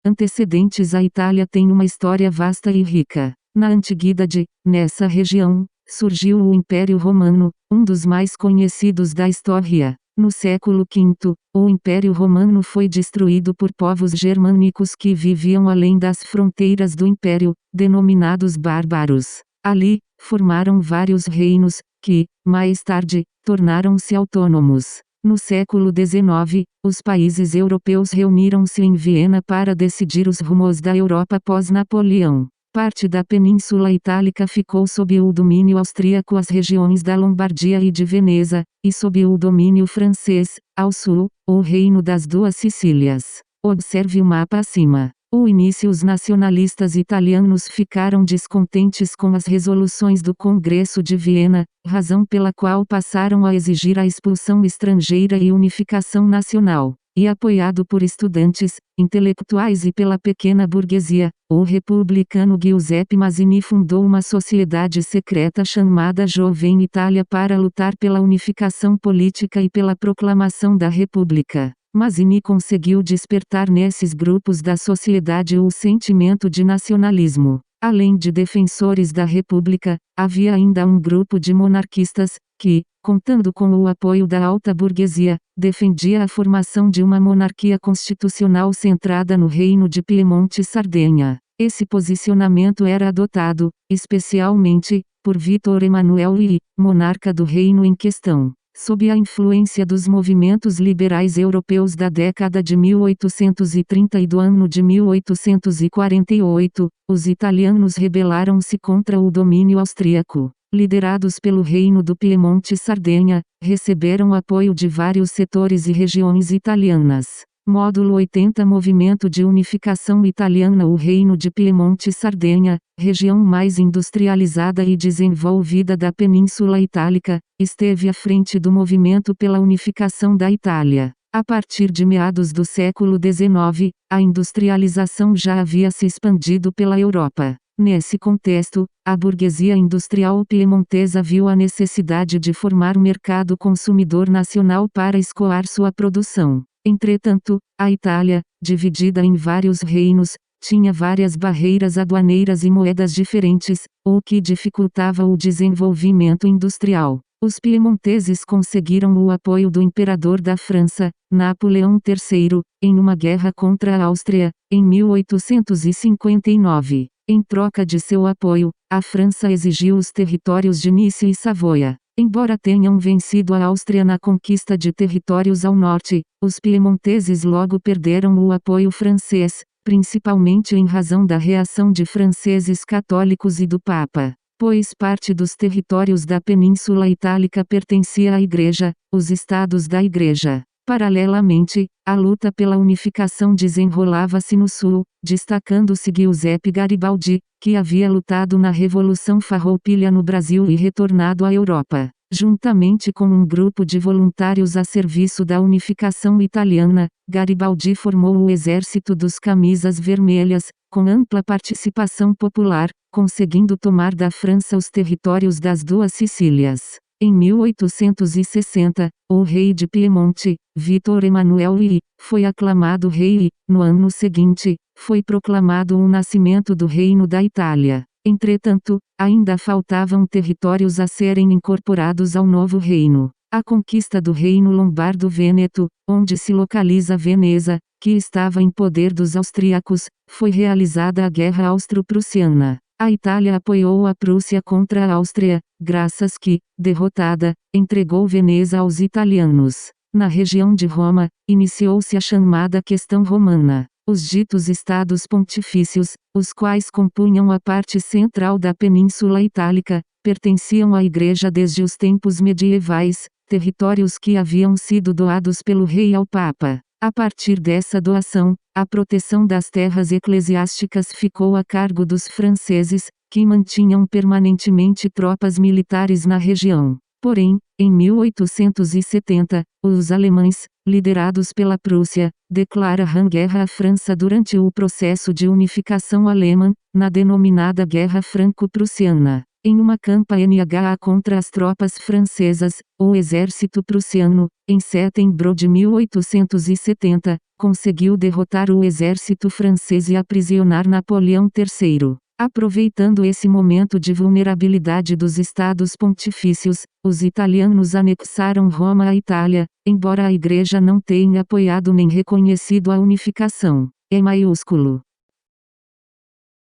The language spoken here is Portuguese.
antecedentes à Itália têm uma história vasta e rica. Na antiguidade, nessa região, surgiu o Império Romano, um dos mais conhecidos da história. No século V, o Império Romano foi destruído por povos germânicos que viviam além das fronteiras do Império, denominados bárbaros. Ali, formaram vários reinos, que, mais tarde, tornaram-se autônomos. No século XIX, os países europeus reuniram-se em Viena para decidir os rumos da Europa pós-Napoleão. Parte da Península Itálica ficou sob o domínio austríaco, as regiões da Lombardia e de Veneza, e sob o domínio francês, ao sul, o Reino das Duas Sicílias. Observe o mapa acima. No início, os nacionalistas italianos ficaram descontentes com as resoluções do Congresso de Viena, razão pela qual passaram a exigir a expulsão estrangeira e unificação nacional. E apoiado por estudantes, intelectuais e pela pequena burguesia, o republicano Giuseppe Mazzini fundou uma sociedade secreta chamada Jovem Itália para lutar pela unificação política e pela proclamação da República. Mazzini conseguiu despertar nesses grupos da sociedade o sentimento de nacionalismo. Além de defensores da República, havia ainda um grupo de monarquistas, que, contando com o apoio da alta burguesia, defendia a formação de uma monarquia constitucional centrada no Reino de Piemonte e Sardenha. Esse posicionamento era adotado, especialmente, por Vítor Emanuel I, monarca do reino em questão. Sob a influência dos movimentos liberais europeus da década de 1830 e do ano de 1848, os italianos rebelaram-se contra o domínio austríaco. Liderados pelo Reino do Piemonte e Sardenha, receberam apoio de vários setores e regiões italianas. Módulo 80 Movimento de Unificação Italiana. O Reino de Piemonte e Sardenha, região mais industrializada e desenvolvida da Península Itálica, esteve à frente do movimento pela unificação da Itália. A partir de meados do século XIX, a industrialização já havia se expandido pela Europa. Nesse contexto, a burguesia industrial piemontesa viu a necessidade de formar mercado consumidor nacional para escoar sua produção. Entretanto, a Itália, dividida em vários reinos, tinha várias barreiras aduaneiras e moedas diferentes, o que dificultava o desenvolvimento industrial. Os piemonteses conseguiram o apoio do imperador da França, Napoleão III, em uma guerra contra a Áustria, em 1859. Em troca de seu apoio, a França exigiu os territórios de Nice e Savoia. Embora tenham vencido a Áustria na conquista de territórios ao norte, os piemonteses logo perderam o apoio francês, principalmente em razão da reação de franceses católicos e do Papa. Pois parte dos territórios da Península Itálica pertencia à Igreja, os estados da Igreja. Paralelamente, a luta pela unificação desenrolava-se no sul, destacando-se Giuseppe Garibaldi, que havia lutado na Revolução Farroupilha no Brasil e retornado à Europa. Juntamente com um grupo de voluntários a serviço da unificação italiana, Garibaldi formou o Exército dos Camisas Vermelhas, com ampla participação popular, conseguindo tomar da França os territórios das Duas Sicílias. Em 1860, o rei de Piemonte, Vítor Emanuel I, foi aclamado rei e, no ano seguinte, foi proclamado o nascimento do Reino da Itália. Entretanto, ainda faltavam territórios a serem incorporados ao novo reino. A conquista do Reino Lombardo-Vêneto, onde se localiza Veneza, que estava em poder dos austríacos, foi realizada a Guerra Austro-Prussiana. A Itália apoiou a Prússia contra a Áustria, graças que, derrotada, entregou Veneza aos italianos. Na região de Roma, iniciou-se a chamada Questão Romana. Os ditos estados pontifícios, os quais compunham a parte central da Península Itálica, pertenciam à Igreja desde os tempos medievais, territórios que haviam sido doados pelo rei ao Papa. A partir dessa doação, a proteção das terras eclesiásticas ficou a cargo dos franceses, que mantinham permanentemente tropas militares na região. Porém, em 1870, os alemães, liderados pela Prússia, declararam guerra à França durante o processo de unificação alemã, na denominada Guerra Franco-Prussiana. Em uma campanha contra as tropas francesas, o exército prussiano, em setembro de 1870, conseguiu derrotar o exército francês e aprisionar Napoleão III. Aproveitando esse momento de vulnerabilidade dos estados pontifícios, os italianos anexaram Roma à Itália, embora a Igreja não tenha apoiado nem reconhecido a unificação. E maiúsculo.